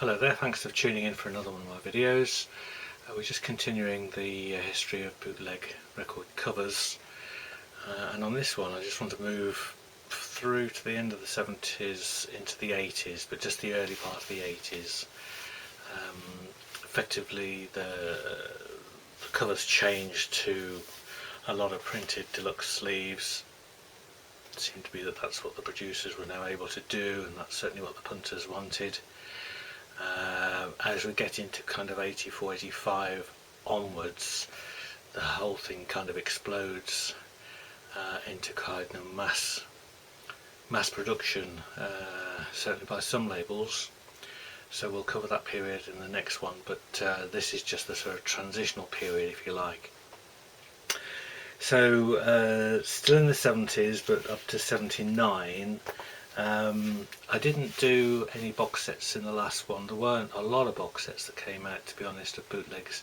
Hello there, thanks for tuning in for another one of my videos. We're just continuing the history of bootleg record covers, and on this one I just want to move through to the end of the 70s into the 80s, but just the early part of the 80s. Effectively the covers changed to a lot of printed deluxe sleeves. It seemed to be that that's what the producers were now able to do, and that's certainly what the punters wanted. As we get into kind of 84, 85 onwards, the whole thing kind of explodes into kind of mass production, certainly by some labels. So we'll cover that period in the next one, but this is just the sort of transitional period, if you like. So still in the 70s, but up to 79. I didn't do any box sets in the last one. There weren't a lot of box sets that came out, to be honest, of bootlegs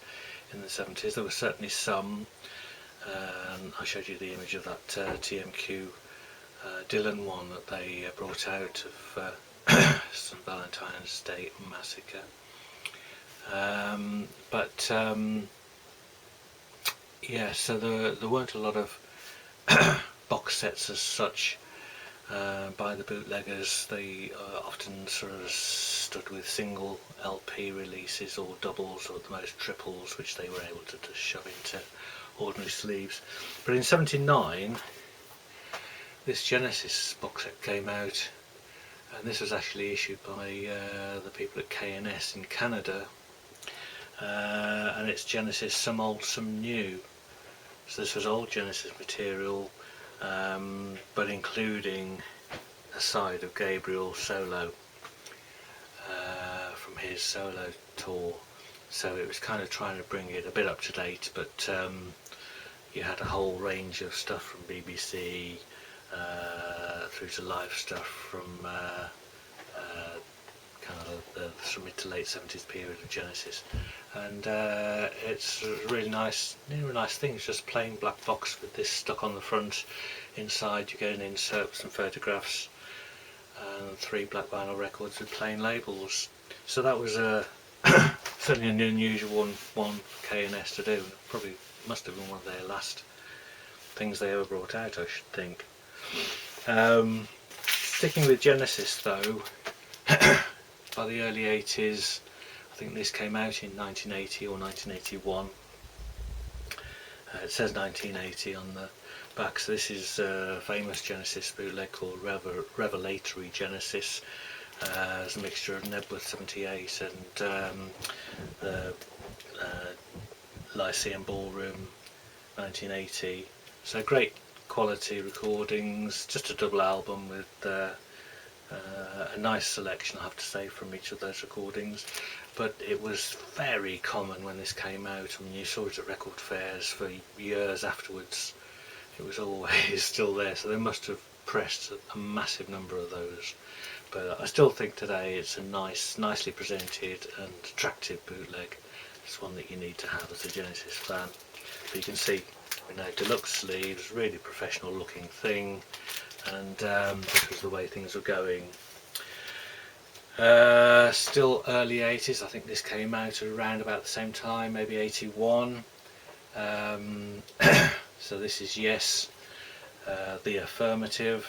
in the 70s. There were certainly some. I showed you the image of that TMQ Dylan one that they brought out of some Valentine's Day massacre. Yeah, so there weren't a lot of box sets as such. By the bootleggers. They often sort of stood with single LP releases or doubles, or at the most triples, which they were able to just shove into ordinary sleeves. But in 79 this Genesis box set came out, and this was actually issued by the people at K&S in Canada, and it's Genesis Some Old Some New. So this was old Genesis material, but including a side of Gabriel solo from his solo tour. So it was kind of trying to bring it a bit up to date, but you had a whole range of stuff from BBC through to live stuff from kind of the mid to late 70s period of Genesis, and it's really nice, really nice things. Just plain black box with this stuck on the front. Inside you get an insert with some photographs and 3 black vinyl records with plain labels. So that was certainly an unusual one K&S to do. Probably must have been one of their last things they ever brought out, I should think. Sticking with Genesis though, by the early 80s, I think this came out in 1980 or 1981. It says 1980 on the back, so this is a famous Genesis bootleg called Revelatory Genesis. It's a mixture of Nebworth 78 and the Lyceum Ballroom 1980. So great quality recordings, just a double album with a nice selection, I have to say, from each of those recordings. But it was very common when this came out. I mean, you saw it at record fairs for years afterwards. It was always still there, so they must have pressed a massive number of those. But I still think today it's a nicely presented and attractive bootleg. It's one that you need to have as a Genesis fan. But you can see, deluxe sleeves, really professional looking thing, and this was the way things were going. Still early 80s, I think this came out around about the same time, maybe 81. So this is Yes, The Affirmative.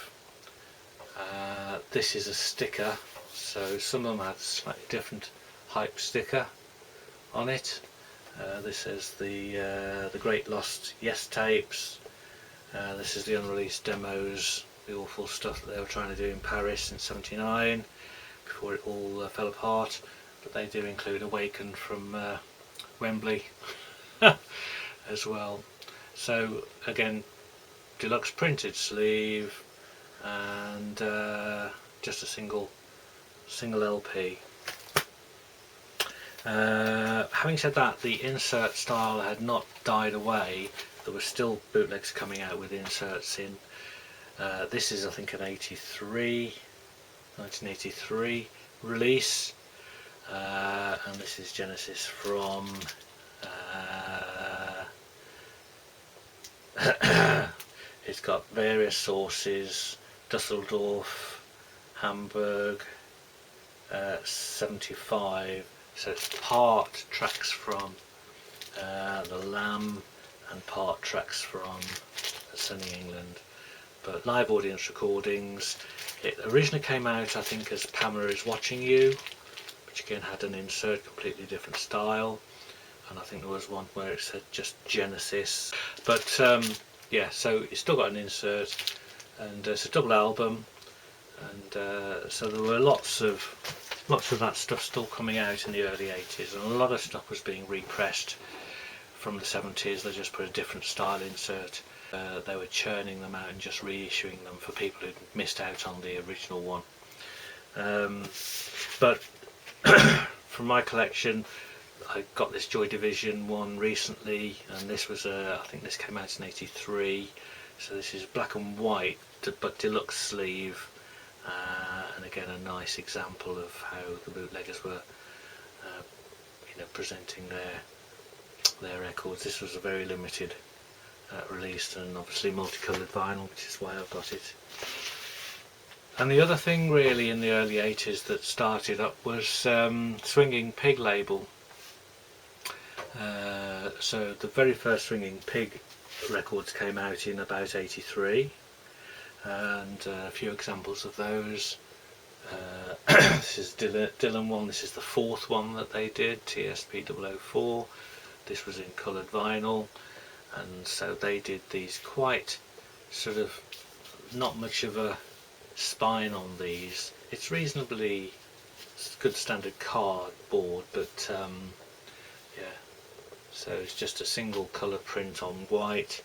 This is a sticker, so some of them had a slightly different hype sticker on it. This says the Great Lost Yes tapes. This is the unreleased demos, the awful stuff that they were trying to do in Paris in 79 before it all fell apart. But they do include Awaken from Wembley as well. So again, deluxe printed sleeve and just a single LP. Having said that, the insert style had not died away. There were still bootlegs coming out with inserts in. This is, I think, an 1983 release, and this is Genesis from it's got various sources: Dusseldorf, Hamburg, 75. So it's part tracks from The Lamb and part tracks from Sunny England. But live audience recordings. It originally came out, I think, as Pamela Is Watching You, which again had an insert, completely different style. And I think there was one where it said just Genesis. But yeah, so it's still got an insert, and it's a double album, and so there were lots of that stuff still coming out in the early 80s, and a lot of stuff was being repressed from the 70s. They just put a different style insert. They were churning them out and just reissuing them for people who'd missed out on the original one. But from my collection, I got this Joy Division one recently, and this was I think this came out in 83. So this is black and white, but deluxe sleeve, and again a nice example of how the bootleggers were, presenting their records. This was a very limited release, and obviously multicoloured vinyl, which is why I've got it. And the other thing really in the early 80s that started up was Swinging Pig label. So the very first Swinging Pig records came out in about 83, and a few examples of those. This is Dylan one. This is the fourth one that they did, TSP 004. This was in coloured vinyl, and so they did these quite sort of not much of a spine on these. It's reasonably good standard cardboard, but yeah, so it's just a single colour print on white,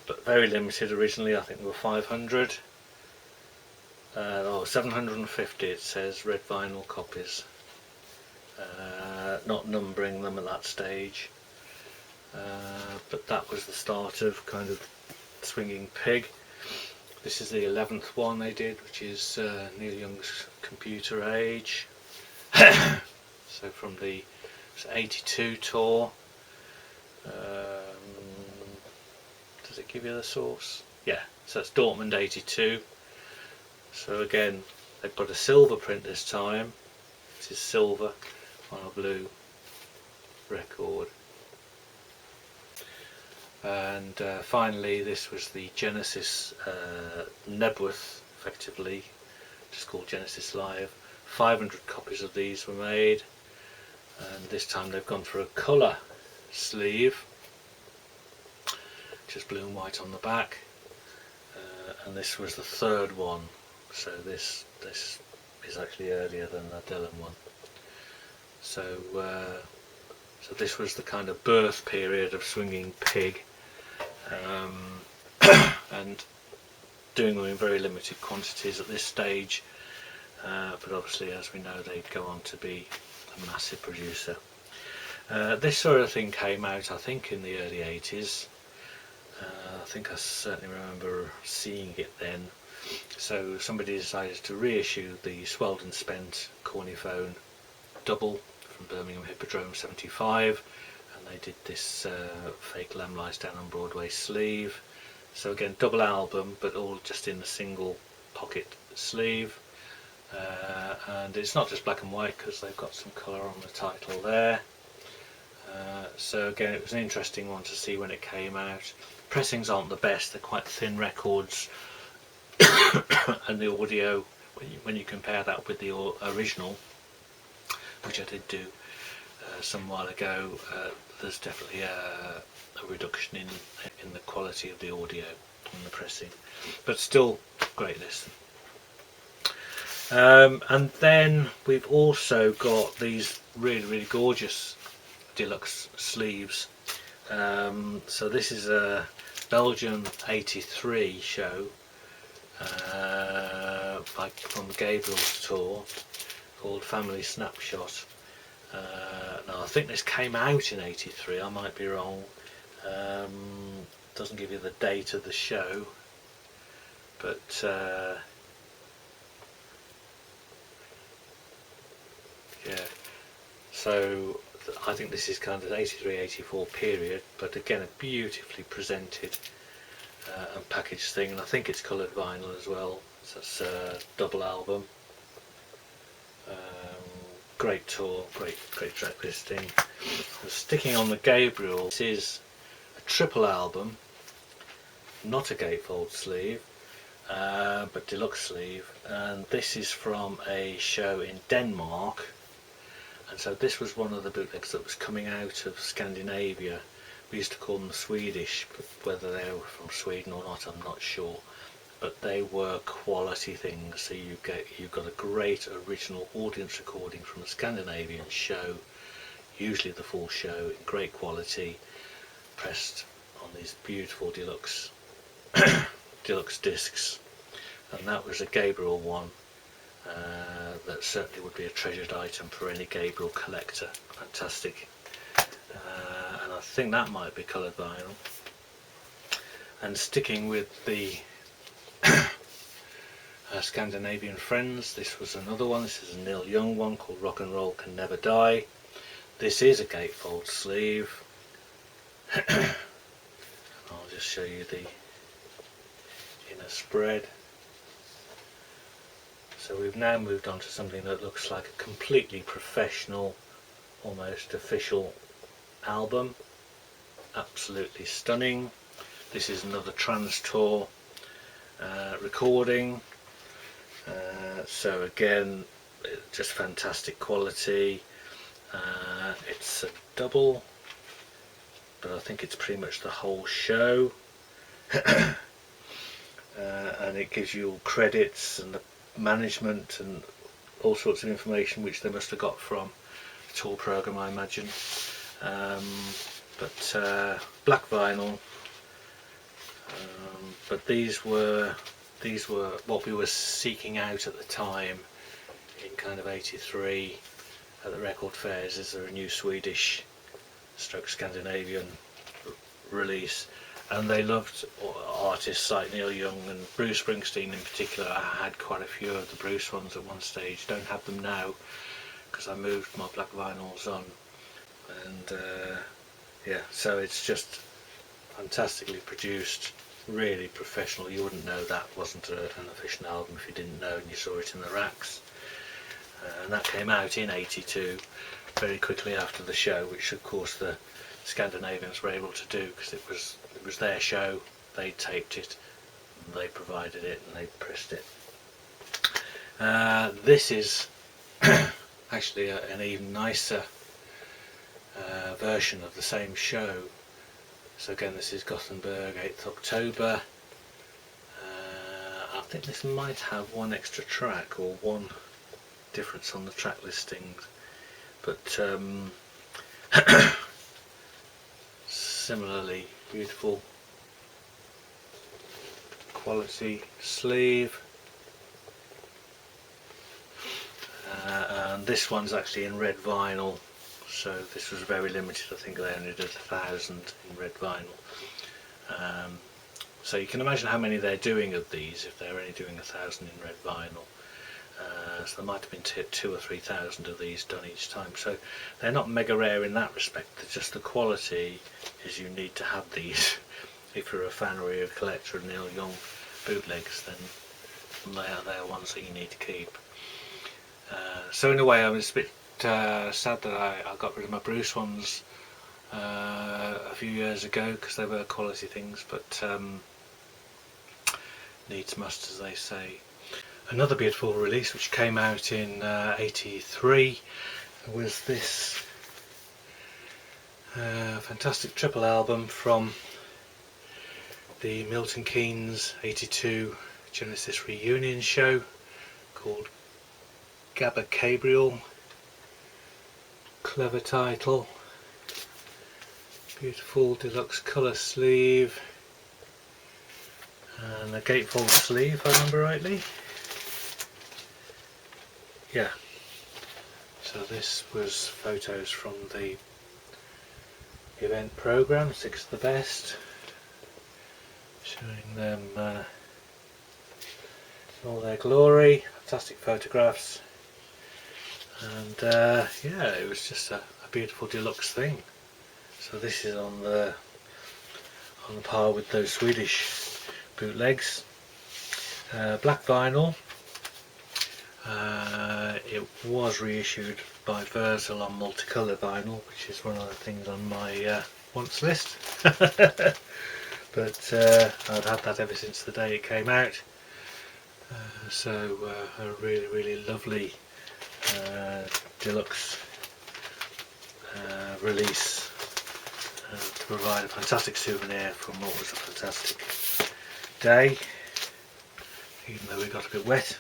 but very limited originally. I think there were 500, 750 it says, red vinyl copies, not numbering them at that stage, but that was the start of kind of Swinging Pig. This is the 11th one they did, which is Neil Young's Computer Age. So from the 82 tour. Does it give you the source? Yeah, so that's Dortmund 82. So again, they put a silver print this time. This is silver on a blue record. And finally, this was the Genesis Nebworth, effectively, just called Genesis Live. 500 copies of these were made, and this time they've gone for a colour sleeve, just blue and white on the back, and this was the third one, so this is actually earlier than the Dylan one. So so this was the kind of birth period of Swinging Pig, and doing them in very limited quantities at this stage, but obviously, as we know, they'd go on to be a massive producer. This sort of thing came out, I think, in the early 80s. I think I certainly remember seeing it then. So somebody decided to reissue the Swelled and Spent Cornyphone double from Birmingham Hippodrome 75, and they did this Fake Lamb Lies Down on Broadway sleeve. So again, double album, but all just in a single pocket sleeve. And it's not just black and white, because they've got some colour on the title there. So again, it was an interesting one to see when it came out. Pressings aren't the best, they're quite thin records, and the audio, when you compare that with the original, which I did do some while ago, there's definitely a reduction in the quality of the audio and the pressing, but still great listen. And then we've also got these really gorgeous deluxe sleeves. So this is a Belgium 83 show from Gabriel's tour, called Family Snapshot. Now I think this came out in 83, I might be wrong. Doesn't give you the date of the show, but yeah, so I think this is kind of 83-84 period, but again a beautifully presented and packaged thing, and I think it's coloured vinyl as well, so it's a double album. great tour, great track listing. So sticking on the Gabriel, this is a triple album, not a gatefold sleeve, but deluxe sleeve, and this is from a show in Denmark. And so this was one of the bootlegs that was coming out of Scandinavia. We used to call them the Swedish, but whether they were from Sweden or not, I'm not sure. But they were quality things. So you got a great original audience recording from a Scandinavian show, usually the full show, in great quality, pressed on these beautiful deluxe discs. And that was a Gabriel one. That certainly would be a treasured item for any Gabriel collector. Fantastic. And I think that might be coloured vinyl. And sticking with the Scandinavian friends, this was another one. This is a Neil Young one called Rock and Roll Can Never Die. This is a gatefold sleeve. I'll just show you the inner spread. So we've now moved on to something that looks like a completely professional, almost official album. Absolutely stunning. This is another Trans Tour recording. So again, just fantastic quality. It's a double, but I think it's pretty much the whole show. And it gives you all credits and the management and all sorts of information which they must have got from the tour program, I imagine. But black vinyl. But these were what we were seeking out at the time in kind of 83 at the record fairs. Is there a new Swedish stroke Scandinavian release? And they loved artists like Neil Young and Bruce Springsteen in particular. I had quite a few of the Bruce ones at one stage. Don't have them now because I moved my black vinyls on. And yeah, so it's just fantastically produced, really professional. You wouldn't know that wasn't an official album if you didn't know and you saw it in the racks. And that came out in 82, very quickly after the show, which of course the Scandinavians were able to do because it was their show. They taped it, they provided it, and they pressed it. This is actually an even nicer version of the same show. So again, this is Gothenburg, 8th October. I think this might have one extra track or one difference on the track listings, but similarly beautiful quality sleeve. And this one's actually in red vinyl, so this was very limited. I think they only did 1,000 in red vinyl. So you can imagine how many they're doing of these if they're only doing 1,000 in red vinyl. So there might have been 2,000 or 3,000 of these done each time. So they're not mega rare in that respect. It's just the quality is you need to have these. If you're a fan or you're a collector of Neil Young bootlegs, then they are ones that you need to keep. So in a way, I was a bit sad that I got rid of my Bruce ones a few years ago because they were quality things, but needs must, as they say. Another beautiful release which came out in 83 was this fantastic triple album from the Milton Keynes 82 Genesis reunion show called Gabba Gabriel. Clever title, beautiful deluxe colour sleeve and a gatefold sleeve, if I remember rightly. Yeah, so this was photos from the event programme, 6 of the best, showing them in all their glory. Fantastic photographs, and yeah, it was just a beautiful deluxe thing. So this is on the par with those Swedish bootlegs. Black vinyl, It was reissued by Versal on multicolour vinyl, which is one of the things on my wants list. But I've had that ever since the day it came out. So a really lovely deluxe release to provide a fantastic souvenir from what was a fantastic day, even though we got a bit wet.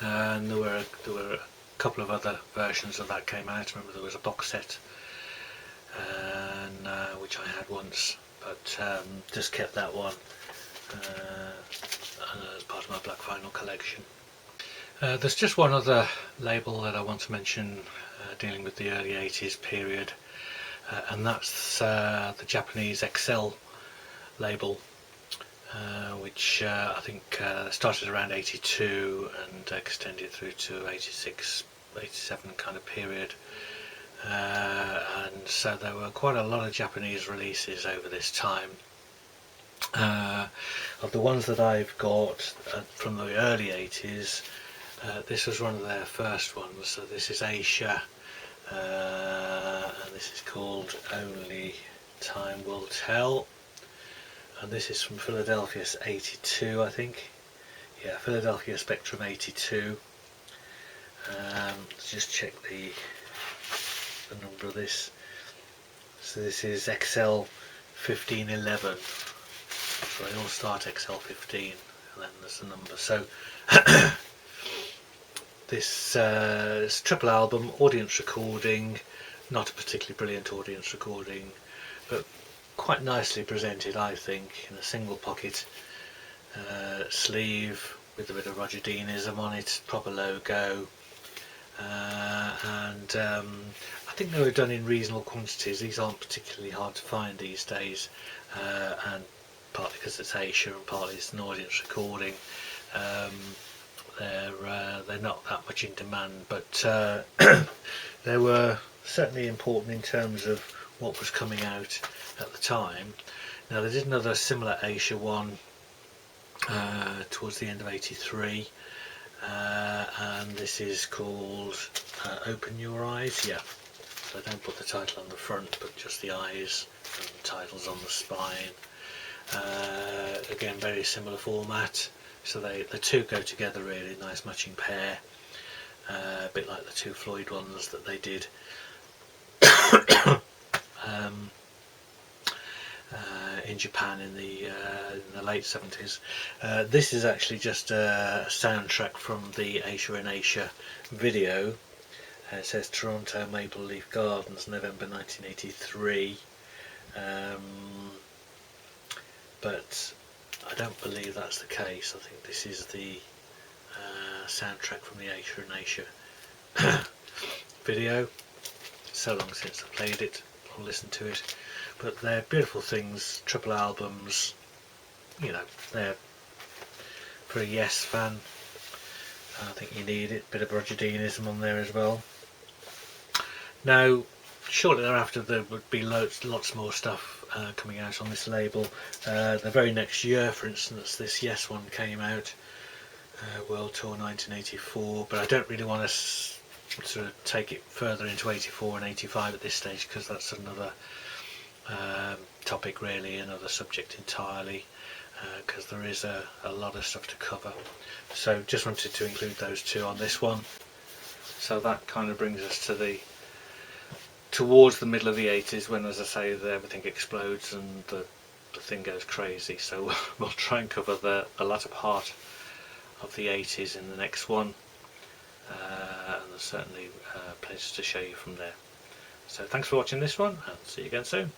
And there were a couple of other versions of that came out. Remember, there was a box set, and which I had once, but just kept that one as part of my black vinyl collection. There's just one other label that I want to mention dealing with the early 80s period, and that's the Japanese XL label, which I think started around 82 and extended through to 86, 87 kind of period. And so there were quite a lot of Japanese releases over this time. Of the ones that I've got from the early 80s, this was one of their first ones. So this is Asia, and this is called Only Time Will Tell. And this is from Philadelphia 82, I think. Yeah, Philadelphia Spectrum 82. Let's just check the number of this. So this is XL 1511. So they all start XL 15, and then there's the number. So this is triple album, audience recording, not a particularly brilliant audience recording, but quite nicely presented, I think, in a single pocket sleeve with a bit of Roger Deanism on it, proper logo, and I think they were done in reasonable quantities. These aren't particularly hard to find these days, and partly because it's Asia and partly it's an audience recording. They're not that much in demand, but they were certainly important in terms of what was coming out at the time. Now they did another similar Asia one towards the end of 83, and this is called Open Your Eyes. Yeah, so I don't put the title on the front, but just the eyes and the titles on the spine. Again, very similar format, so the two go together really, nice matching pair, a bit like the two Floyd ones that they did in Japan in the late 70s. This is actually just a soundtrack from the Asia in Asia video. It says Toronto Maple Leaf Gardens, November 1983, but I don't believe that's the case. I think this is the soundtrack from the Asia in Asia video. So long since I played it or listened to it, but they're beautiful things, triple albums, you know, they're for a Yes fan. I think you need it, bit of Roger Deanism on there as well. Now shortly thereafter there would be lots more stuff coming out on this label. The very next year, for instance, this Yes one came out, World Tour 1984, but I don't really want to sort of take it further into 84 and 85 at this stage, because that's another topic really, another subject entirely, because there is a lot of stuff to cover. So just wanted to include those two on this one. So that kind of brings us to towards the middle of the 80s, when, as I say, everything explodes and the thing goes crazy. So we'll try and cover the latter part of the 80s in the next one, and there's certainly places to show you from there. So thanks for watching this one, and see you again soon.